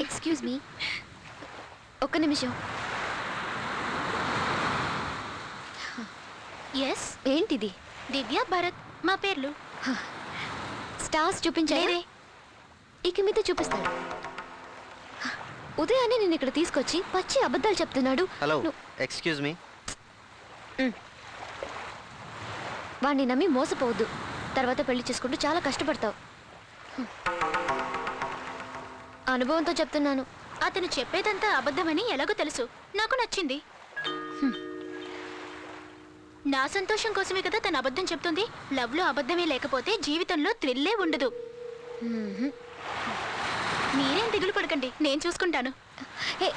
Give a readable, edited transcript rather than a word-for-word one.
Excuse me, ఒక్క నిమిషం. Yes, ఏంటిది? దివ్య, భరత్ మా పేర్లు. స్టార్స్ చూపించారే, ఇక మీద చూపిస్తాడు. ఉదయాన్నే నేను ఇక్కడ తీసుకొచ్చి పచ్చి అబద్ధాలు చెప్తున్నాడు. Hello, excuse me. వాణ్ణి నమ్మి మోసపోవద్దు, తర్వాత పెళ్లి చేసుకుంటూ చాలా కష్టపడతావు. అనుభవంతో చెప్తున్నాను. అతను చెప్పేదంతా అబద్ధమని ఎలాగో తెలుసు. నాకు నచ్చింది. నా సంతోషం కోసమే కదా తను అబద్ధం చెప్తుంది. లవ్ లో అబద్ధమే లేకపోతే జీవితంలో థ్రిల్లే ఉండదు. మీరేం దిగులు పడకండి, నేను చూసుకుంటాను. ఏ